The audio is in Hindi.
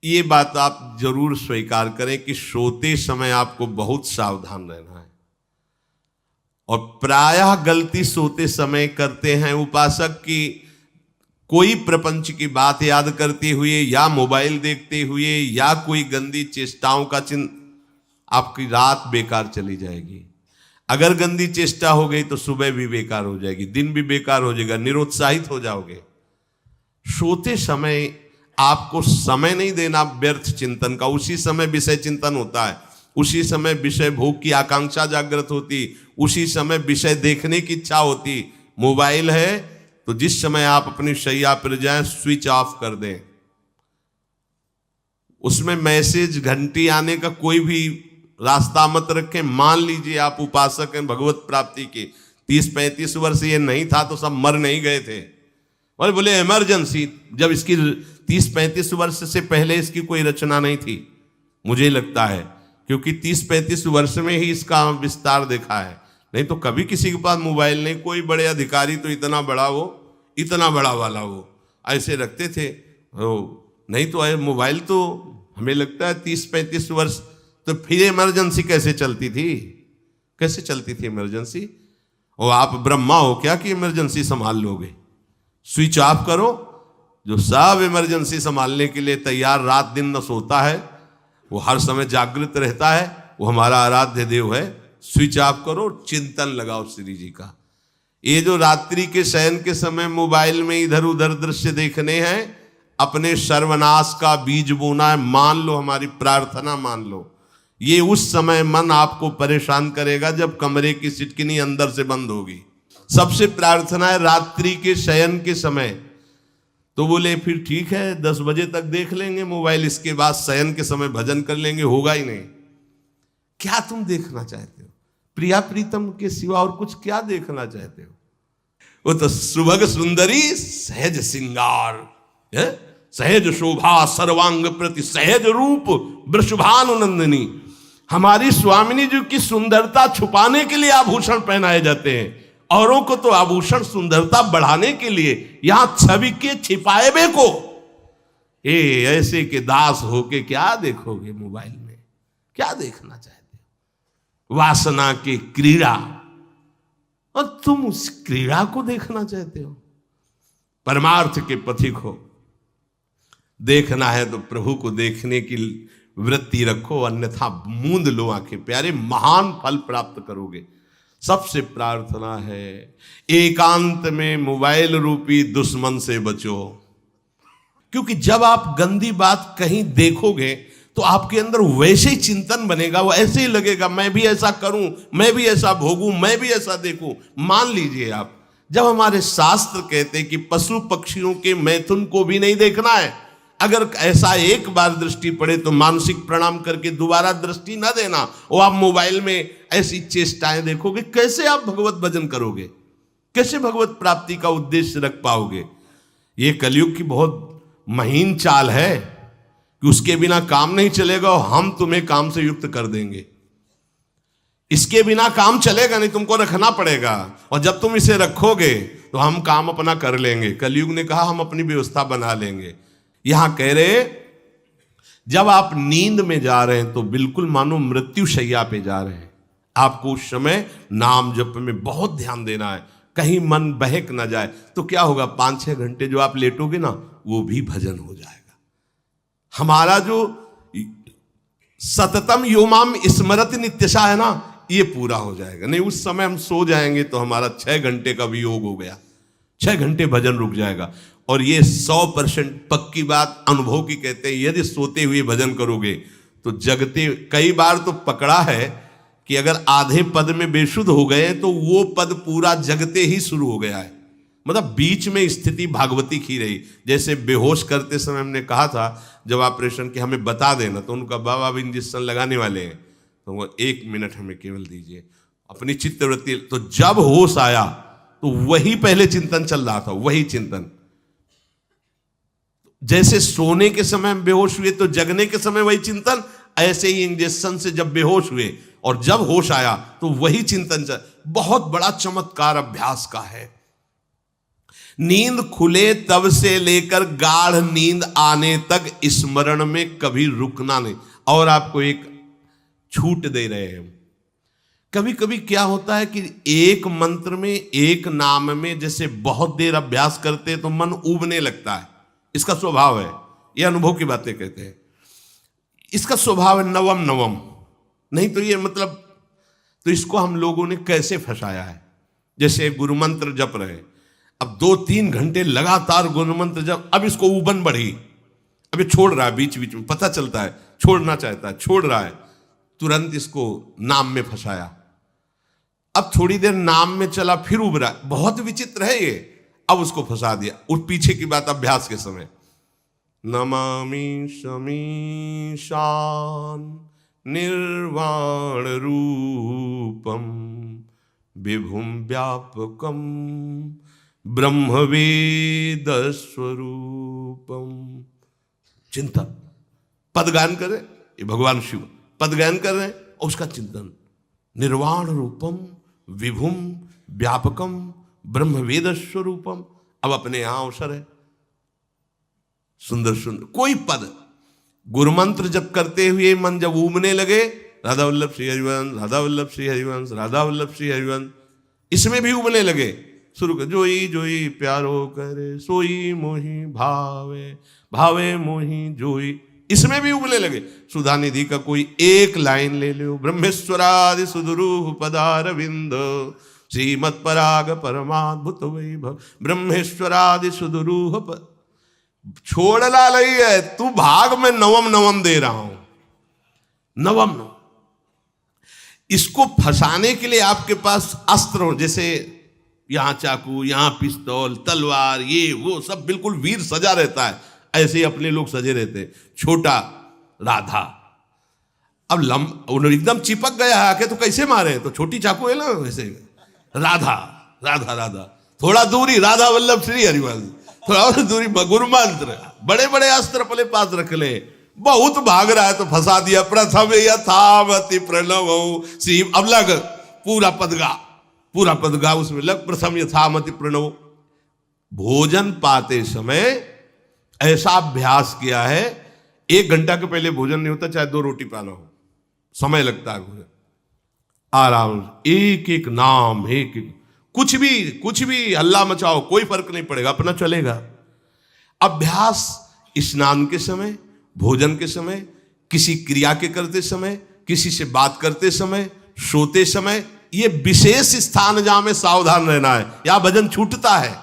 ये बात आप जरूर स्वीकार करें कि सोते समय आपको बहुत सावधान रहना है। और प्रायः गलती सोते समय करते हैं उपासक की, कोई प्रपंच की बात याद करते हुए या मोबाइल देखते हुए या कोई गंदी चेष्टाओं का आपकी रात बेकार चली जाएगी। अगर गंदी चेष्टा हो गई तो सुबह भी बेकार हो जाएगी, दिन भी बेकार हो जाएगा, निरुत्साहित हो जाओगे। सोते समय आपको समय नहीं देना व्यर्थ चिंतन का। उसी समय विषय चिंतन होता है, उसी समय विषय भोग की आकांक्षा जागृत होती, उसी समय विषय देखने की इच्छा होती। मोबाइल है तो जिस समय आप अपनी शैया पर जाएं स्विच ऑफ कर दें। उसमें मैसेज घंटी आने का कोई भी रास्ता मत रखें। मान लीजिए आप उपासक हैं भगवत प्राप्ति के, 30-35 वर्ष ये नहीं था तो सब मर नहीं गए थे। और बोले इमरजेंसी, जब इसकी 30-35 वर्ष से पहले इसकी कोई रचना नहीं थी, मुझे लगता है, क्योंकि 30-35 वर्ष में ही इसका विस्तार देखा है। नहीं तो कभी किसी के पास मोबाइल नहीं। कोई बड़े अधिकारी तो इतना बड़ा वो, इतना बड़ा वाला वो ऐसे रखते थे नहीं तो मोबाइल तो हमें लगता है 30-35 वर्ष। तो फिर इमरजेंसी कैसे चलती थी, कैसे चलती थी इमरजेंसी? और आप ब्रह्मा हो क्या कि इमरजेंसी संभाल लोगे? स्विच ऑफ करो। जो सब इमरजेंसी संभालने के लिए तैयार रात दिन न सोता है, वो हर समय जागृत रहता है, वो हमारा आराध्य देव है। स्विच ऑफ करो, चिंतन लगाओ श्री जी का। ये जो रात्रि के शयन के समय मोबाइल में इधर उधर दृश्य देखने हैं, अपने सर्वनाश का बीज बोना है। मान लो, हमारी प्रार्थना मान लो, ये उस समय मन आपको परेशान करेगा जब कमरे की सिटकिनी अंदर से बंद होगी। सबसे प्रार्थना है रात्रि के शयन के समय। तो बोले फिर ठीक है 10 बजे तक देख लेंगे मोबाइल, इसके बाद शयन के समय भजन कर लेंगे। होगा ही नहीं। क्या तुम देखना चाहते हो? प्रिया प्रीतम के सिवा और कुछ क्या देखना चाहते हो? वो तो सुभग सुंदरी सहज सिंगार, सहज शोभा सर्वांग प्रति सहज रूप वृषभानुनंदिनी। हमारी स्वामिनी जी की सुंदरता छुपाने के लिए आभूषण पहनाए जाते हैं, औरों को तो आभूषण सुंदरता बढ़ाने के लिए। यहां छवि के छिपाए बे को ऐसे के दास होके क्या देखोगे मोबाइल में? क्या देखना चाहते हो? वासना की क्रीड़ा, और तुम उस क्रीड़ा को देखना चाहते हो? परमार्थ के पथिक हो। देखना है तो प्रभु को देखने की वृत्ति रखो, अन्यथा मूंद लो आंखें। प्यारे, महान फल प्राप्त करोगे। सबसे प्रार्थना है एकांत में मोबाइल रूपी दुश्मन से बचो। क्योंकि जब आप गंदी बात कहीं देखोगे तो आपके अंदर वैसे ही चिंतन बनेगा, वो ऐसे ही लगेगा मैं भी ऐसा करूं, मैं भी ऐसा भोगूं, मैं भी ऐसा देखूं। मान लीजिए आप, जब हमारे शास्त्र कहते हैं कि पशु पक्षियों के मैथुन को भी नहीं देखना है, अगर ऐसा एक बार दृष्टि पड़े तो मानसिक प्रणाम करके दोबारा दृष्टि ना देना। और आप मोबाइल में ऐसी चेष्टाएं देखोगे, कैसे आप भगवत भजन करोगे? कैसे भगवत प्राप्ति का उद्देश्य रख पाओगे? ये कलयुग की बहुत महीन चाल है कि उसके बिना काम नहीं चलेगा और हम तुम्हें काम से युक्त कर देंगे। इसके बिना काम चलेगा नहीं, तुमको रखना पड़ेगा। और जब तुम इसे रखोगे तो हम काम अपना कर लेंगे। कलयुग ने कहा हम अपनी व्यवस्था बना लेंगे। यहां कह रहे जब आप नींद में जा रहे हैं तो बिल्कुल मानो मृत्यु शैया पे जा रहे हैं। आपको उस समय नाम जप में बहुत ध्यान देना है, कहीं मन बहक ना जाए। तो क्या होगा, 5-6 घंटे जो आप लेटोगे ना, वो भी भजन हो जाएगा। हमारा जो सततम योमाम स्मरति नित्यशा है ना, ये पूरा हो जाएगा। नहीं उस समय हम सो जाएंगे तो हमारा 6 घंटे का वियोग हो गया, 6 घंटे भजन रुक जाएगा। और ये 100% पक्की बात अनुभव की कहते हैं। यदि सोते हुए भजन करोगे तो जगते, कई बार तो पकड़ा है कि अगर आधे पद में बेशुद्ध हो गए तो वो पद पूरा जगते ही शुरू हो गया है। मतलब बीच में स्थिति भागवती की रही। जैसे बेहोश करते समय हमने कहा था जब ऑपरेशन के हमें बता देना, तो उनका बाबा अब इंजेक्शन लगाने वाले हैं तो वो 1 मिनट हमें केवल दीजिए, अपनी चित्तवृत्ति। तो जब होश आया तो वही पहले चिंतन चल रहा था, वही चिंतन। जैसे सोने के समय हम बेहोश हुए तो जगने के समय वही चिंतन, ऐसे ही इंजेक्शन से जब बेहोश हुए और जब होश आया तो वही चिंतन चल। बहुत बड़ा चमत्कार अभ्यास का है। नींद खुले तब से लेकर गाढ़ नींद आने तक स्मरण में कभी रुकना नहीं। और आपको एक छूट दे रहे हैं। कभी कभी क्या होता है कि एक मंत्र में, एक नाम में जैसे बहुत देर अभ्यास करते तो मन उबने लगता है। इसका स्वभाव है, ये अनुभव की बातें कहते हैं। इसका स्वभाव है नवम नवम, नहीं तो ये मतलब, तो इसको हम लोगों ने कैसे फंसाया है। जैसे गुरु मंत्र जप रहे, अब 2-3 घंटे लगातार गुरु मंत्र जप, अब इसको उबन बढ़ी, अब ये छोड़ रहा है, बीच बीच में पता चलता है छोड़ना चाहता है, छोड़ रहा है, तुरंत इसको नाम में फंसाया। अब थोड़ी देर नाम में चला, फिर उब रहा है, बहुत विचित्र है ये, अब उसको फंसा दिया। उस पीछे की बात अभ्यास के समय, नमामि शमीशान निर्वाण रूपम विभुम व्यापकम ब्रह्मवेद स्वरूपम। चिंतन, पदगान कर रहे, ये भगवान शिव पदगान कर रहे हैं और उसका चिंतन, निर्वाण रूपम विभुम व्यापकम ब्रह्मवेद स्वरूपम। अब अपने यहां अवसर है, सुंदर सुंदर कोई पद गुरुमंत्र जब करते हुए मन जब उबने लगे, राधा वल्लभ श्री हरिवंश, राधा वल्लभ श्री हरिवंश, राधा वल्लभ श्री हरिवंश, इसमें भी उबने लगे, शुरू कर, जोई जोई प्यारो करे सोई मोही भावे, भावे मोही जोई, इसमें भी उबने लगे। सुधा निधि का कोई एक लाइन ले लो, ब्रह्मेश्वरादि सुदुरूह पदारविंद श्रीमत् पराग परमाद्भुत वैभव, ब्रह्मेश्वरादि सुदुरूह छोड़ना नहीं है, तू भाग में नवम नवम दे रहा हूं, नवम नवम। इसको फंसाने के लिए आपके पास अस्त्र हो, जैसे यहां चाकू, यहां पिस्तौल, तलवार, ये वो सब बिल्कुल वीर सजा रहता है, ऐसे ही अपने लोग सजे रहते। छोटा राधा, अब एकदम चिपक गया है आके, तो कैसे मारे, तो छोटी चाकू है ना वैसे, राधा राधा राधा, थोड़ा दूरी राधा वल्लभ श्री हरिवंश, थोड़ा और दूरी गुरु मंत्र, बड़े बड़े अस्त्र अपने पास रख ले, बहुत भाग रहा है तो फंसा दिया। प्रथम यथावति प्रणव श्री, अब लग पूरा पदगा, पूरा पदगा उसमें लग, प्रथम यथामति प्रणव। भोजन पाते समय ऐसा अभ्यास किया है, 1 घंटा के पहले भोजन नहीं होता, चाहे 2 रोटी पाना हो, समय लगता है भोजन, आराम, एक एक नाम, एक एक, कुछ भी हल्ला मचाओ, कोई फर्क नहीं पड़ेगा, अपना चलेगा। अभ्यास स्नान के समय, भोजन के समय, किसी क्रिया के करते समय, किसी से बात करते समय, सोते समय, ये विशेष स्थान जहां में सावधान रहना है, या भजन छूटता है।